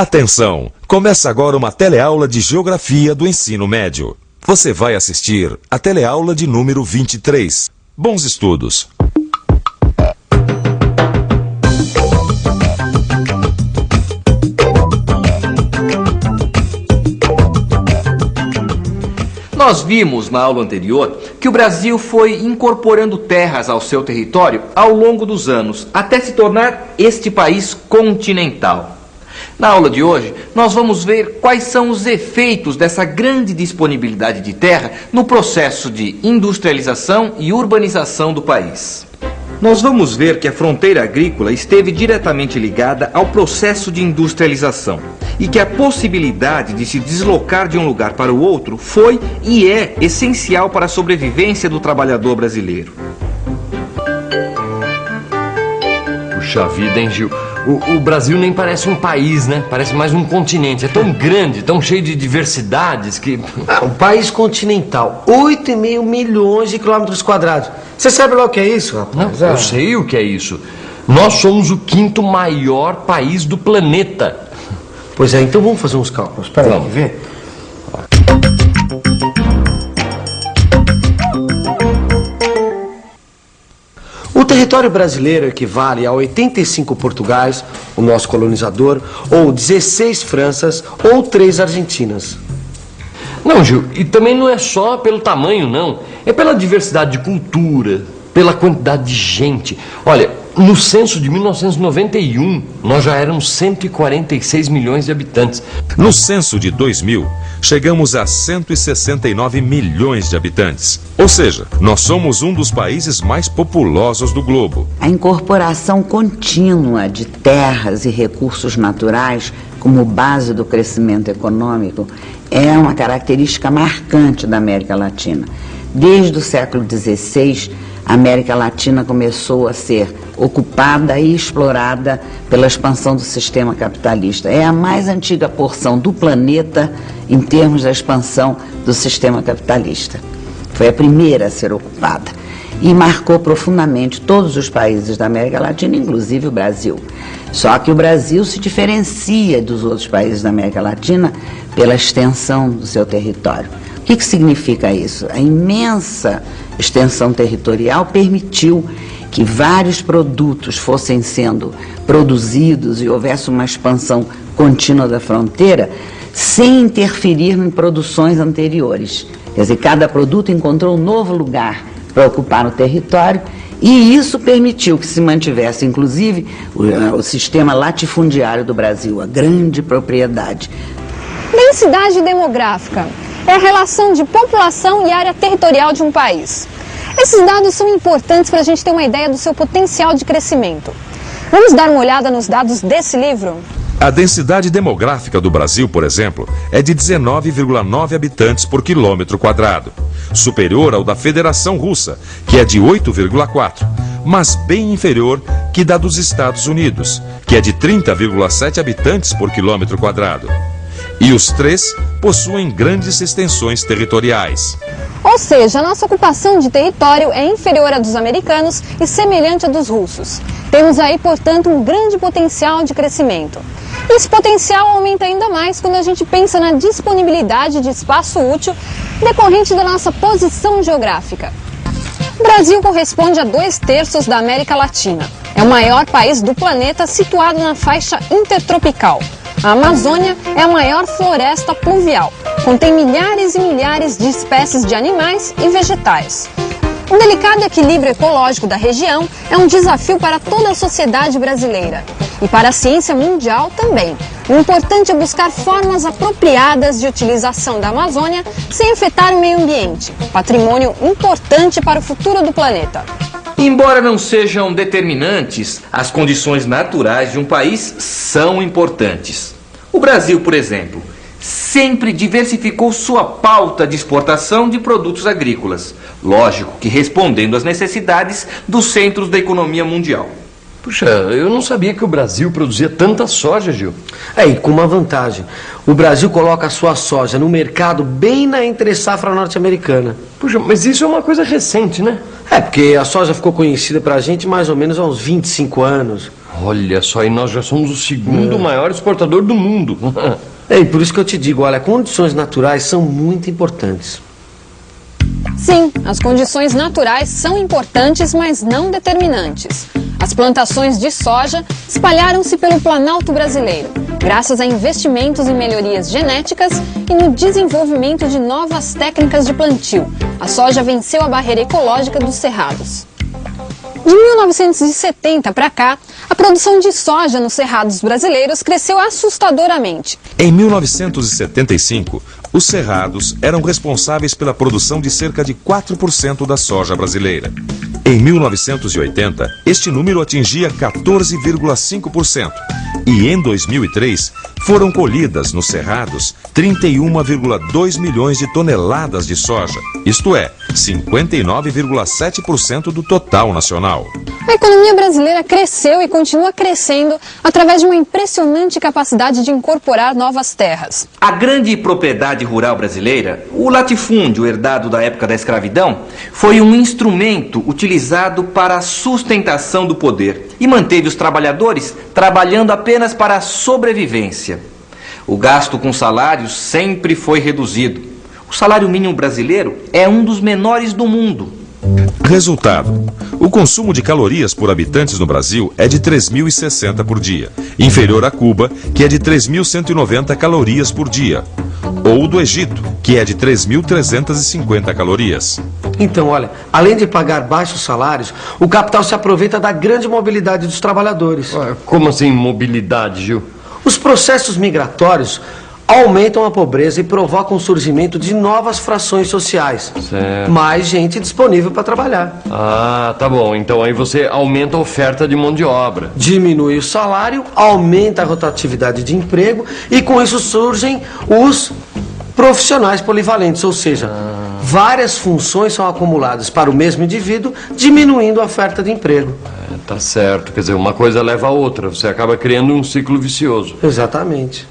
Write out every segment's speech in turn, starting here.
Atenção! Começa agora uma teleaula de Geografia do Ensino Médio. Você vai assistir a teleaula de número 23. Bons estudos! Nós vimos na aula anterior que o Brasil foi incorporando terras ao seu território ao longo dos anos, até se tornar este país continental. Na aula de hoje, nós vamos ver quais são os efeitos dessa grande disponibilidade de terra no processo de industrialização e urbanização do país. Nós vamos ver que a fronteira agrícola esteve diretamente ligada ao processo de industrialização e que a possibilidade de se deslocar de um lugar para o outro foi e é essencial para a sobrevivência do trabalhador brasileiro. Puxa vida, hein, Gil? O Brasil nem parece um país, né? Parece mais um continente. É tão grande, tão cheio de diversidades que... Um país continental, 8,5 milhões de quilômetros quadrados. Você sabe lá o que é isso, rapaz? Não, eu sei o que é isso. Nós somos o 5º maior país do planeta. Pois é, então vamos fazer uns cálculos. Espera aí, quer ver? O território brasileiro equivale a 85 Portugais, o nosso colonizador, ou 16 Franças, ou 3 Argentinas. Não, Gil, e também não é só pelo tamanho, não. É pela diversidade de cultura, pela quantidade de gente. Olha, no censo de 1991, nós já éramos 146 milhões de habitantes. No censo de 2000, chegamos a 169 milhões de habitantes. Ou seja, nós somos um dos países mais populosos do globo. A incorporação contínua de terras e recursos naturais como base do crescimento econômico é uma característica marcante da América Latina. Desde o século XVI, a América Latina começou a ser ocupada e explorada pela expansão do sistema capitalista. É a mais antiga porção do planeta em termos da expansão do sistema capitalista. Foi a primeira a ser ocupada e marcou profundamente todos os países da América Latina, inclusive o Brasil. Só que o Brasil se diferencia dos outros países da América Latina pela extensão do seu território. O que significa isso? A imensa extensão territorial permitiu que vários produtos fossem sendo produzidos e houvesse uma expansão contínua da fronteira sem interferir em produções anteriores. Quer dizer, cada produto encontrou um novo lugar para ocupar o território e isso permitiu que se mantivesse, inclusive, o sistema latifundiário do Brasil, a grande propriedade. Densidade demográfica é a relação de população e área territorial de um país. Esses dados são importantes para a gente ter uma ideia do seu potencial de crescimento. Vamos dar uma olhada nos dados desse livro? A densidade demográfica do Brasil, por exemplo, é de 19,9 habitantes por quilômetro quadrado, superior ao da Federação Russa, que é de 8,4, mas bem inferior que da dos Estados Unidos, que é de 30,7 habitantes por quilômetro quadrado. E os três possuem grandes extensões territoriais. Ou seja, a nossa ocupação de território é inferior à dos americanos e semelhante à dos russos. Temos aí, portanto, um grande potencial de crescimento. Esse potencial aumenta ainda mais quando a gente pensa na disponibilidade de espaço útil decorrente da nossa posição geográfica. O Brasil corresponde a 2/3 da América Latina. É o maior país do planeta situado na faixa intertropical. A Amazônia é a maior floresta pluvial. Contém milhares e milhares de espécies de animais e vegetais. O delicado equilíbrio ecológico da região é um desafio para toda a sociedade brasileira. E para a ciência mundial também. O importante é buscar formas apropriadas de utilização da Amazônia sem afetar o meio ambiente, patrimônio importante para o futuro do planeta. Embora não sejam determinantes, as condições naturais de um país são importantes. O Brasil, por exemplo, sempre diversificou sua pauta de exportação de produtos agrícolas. Lógico que respondendo às necessidades dos centros da economia mundial. Puxa, eu não sabia que o Brasil produzia tanta soja, Gil. E com uma vantagem. O Brasil coloca a sua soja no mercado bem na entre-safra norte-americana. Puxa, mas isso é uma coisa recente, né? Porque a soja ficou conhecida pra gente mais ou menos há uns 25 anos. Olha só, e nós já somos o segundo maior exportador do mundo. E por isso que eu te digo, olha, condições naturais são muito importantes. Sim, as condições naturais são importantes, mas não determinantes. As plantações de soja espalharam-se pelo Planalto brasileiro, graças a investimentos em melhorias genéticas e no desenvolvimento de novas técnicas de plantio. A soja venceu a barreira ecológica dos cerrados. De 1970 para cá, a produção de soja nos cerrados brasileiros cresceu assustadoramente. Em 1975, os cerrados eram responsáveis pela produção de cerca de 4% da soja brasileira. Em 1980, este número atingia 14,5%. E em 2003, foram colhidas nos cerrados 31,2 milhões de toneladas de soja, isto é, 59,7% do total nacional. A economia brasileira cresceu e continua crescendo através de uma impressionante capacidade de incorporar novas terras. A grande propriedade rural brasileira, o latifúndio herdado da época da escravidão, foi um instrumento utilizado para a sustentação do poder e manteve os trabalhadores trabalhando apenas para a sobrevivência. O gasto com salários sempre foi reduzido. O salário mínimo brasileiro é um dos menores do mundo. Resultado: o consumo de calorias por habitantes no Brasil é de 3.060 por dia, inferior a Cuba, que é de 3.190 calorias por dia, ou do Egito, que é de 3.350 calorias. Então, olha, além de pagar baixos salários, o capital se aproveita da grande mobilidade dos trabalhadores. Como assim mobilidade, Gil? Os processos migratórios aumentam a pobreza e provocam o surgimento de novas frações sociais. Certo. Mais gente disponível para trabalhar. Ah, tá bom. Então aí você aumenta a oferta de mão de obra. Diminui o salário, aumenta a rotatividade de emprego e com isso surgem os profissionais polivalentes, ou seja, várias funções são acumuladas para o mesmo indivíduo, diminuindo a oferta de emprego. Tá certo. Quer dizer, uma coisa leva a outra. Você acaba criando um ciclo vicioso. Exatamente.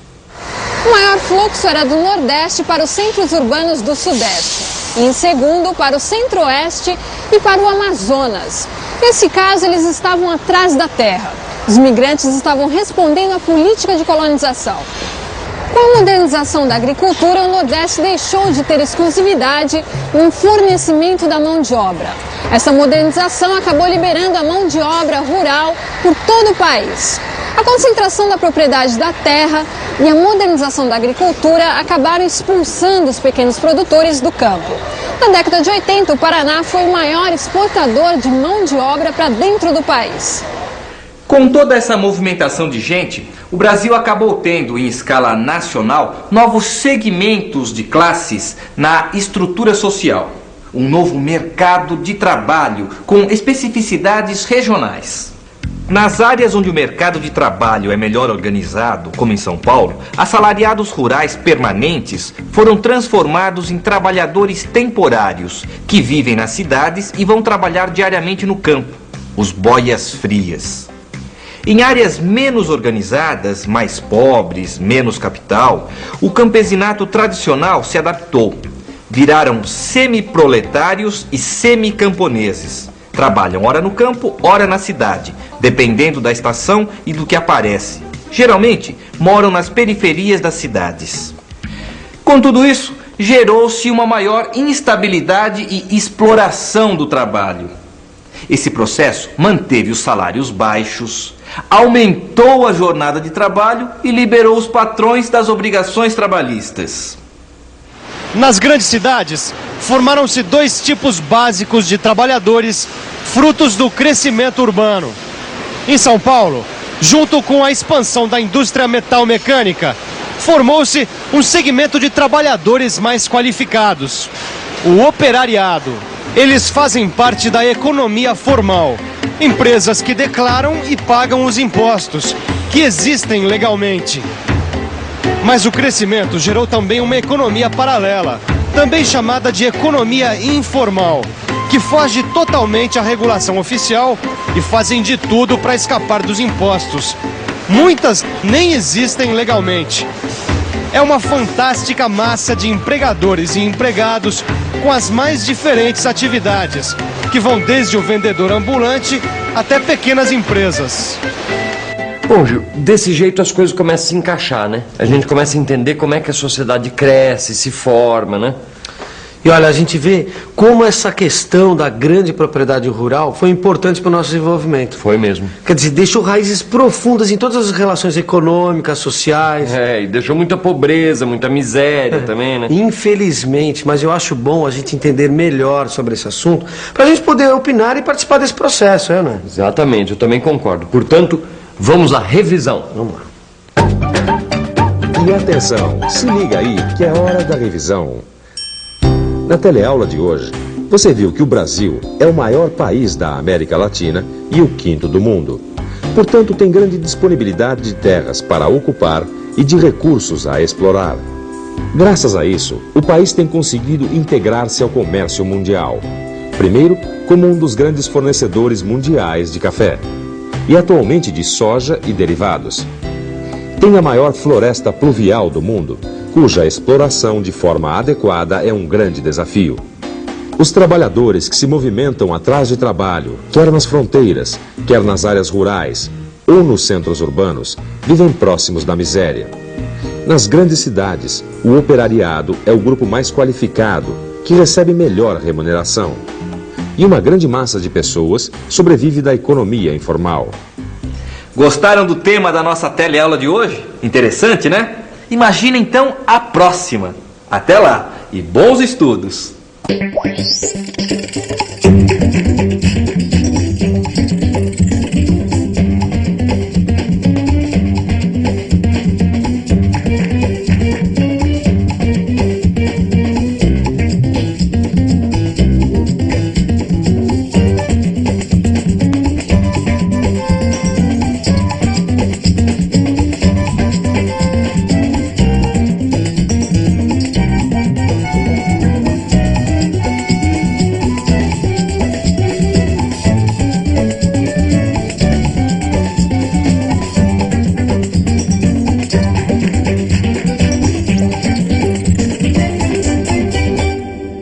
O maior fluxo era do Nordeste para os centros urbanos do Sudeste, e em segundo para o Centro-Oeste e para o Amazonas. Nesse caso, eles estavam atrás da terra. Os migrantes estavam respondendo à política de colonização. Com a modernização da agricultura, o Nordeste deixou de ter exclusividade no fornecimento da mão de obra. Essa modernização acabou liberando a mão de obra rural por todo o país. A concentração da propriedade da terra e a modernização da agricultura acabaram expulsando os pequenos produtores do campo. Na década de 80, o Paraná foi o maior exportador de mão de obra para dentro do país. Com toda essa movimentação de gente, o Brasil acabou tendo, em escala nacional, novos segmentos de classes na estrutura social. Um novo mercado de trabalho com especificidades regionais. Nas áreas onde o mercado de trabalho é melhor organizado, como em São Paulo, assalariados rurais permanentes foram transformados em trabalhadores temporários, que vivem nas cidades e vão trabalhar diariamente no campo, os boias frias. Em áreas menos organizadas, mais pobres, menos capital, o campesinato tradicional se adaptou. Viraram semiproletários e semicamponeses. Trabalham ora no campo, ora na cidade, dependendo da estação e do que aparece. Geralmente, moram nas periferias das cidades. Com tudo isso, gerou-se uma maior instabilidade e exploração do trabalho. Esse processo manteve os salários baixos, aumentou a jornada de trabalho e liberou os patrões das obrigações trabalhistas. Nas grandes cidades, formaram-se dois tipos básicos de trabalhadores, frutos do crescimento urbano. Em São Paulo, junto com a expansão da indústria metal-mecânica, formou-se um segmento de trabalhadores mais qualificados, o operariado. Eles fazem parte da economia formal, empresas que declaram e pagam os impostos, que existem legalmente. Mas o crescimento gerou também uma economia paralela, também chamada de economia informal, que foge totalmente à regulação oficial e fazem de tudo para escapar dos impostos. Muitas nem existem legalmente. É uma fantástica massa de empregadores e empregados com as mais diferentes atividades, que vão desde o vendedor ambulante até pequenas empresas. Bom, Gil, desse jeito as coisas começam a se encaixar, né? A gente começa a entender como é que a sociedade cresce, se forma, né? E olha, a gente vê como essa questão da grande propriedade rural foi importante para o nosso desenvolvimento. Foi mesmo. Quer dizer, deixou raízes profundas em todas as relações econômicas, sociais. É, e deixou muita pobreza, muita miséria também, né? Infelizmente, mas eu acho bom a gente entender melhor sobre esse assunto para a gente poder opinar e participar desse processo, né? Exatamente, eu também concordo. Portanto, vamos à revisão. Vamos lá. E atenção, se liga aí que é hora da revisão. Na teleaula de hoje, você viu que o Brasil é o maior país da América Latina e o quinto do mundo. Portanto, tem grande disponibilidade de terras para ocupar e de recursos a explorar. Graças a isso, o país tem conseguido integrar-se ao comércio mundial. Primeiro, como um dos grandes fornecedores mundiais de café e atualmente de soja e derivados. Tem a maior floresta pluvial do mundo, cuja exploração de forma adequada é um grande desafio. Os trabalhadores que se movimentam atrás de trabalho, quer nas fronteiras, quer nas áreas rurais ou nos centros urbanos, vivem próximos da miséria. Nas grandes cidades, o operariado é o grupo mais qualificado, que recebe melhor remuneração. E uma grande massa de pessoas sobrevive da economia informal. Gostaram do tema da nossa teleaula de hoje? Interessante, né? Imagina então a próxima. Até lá e bons estudos!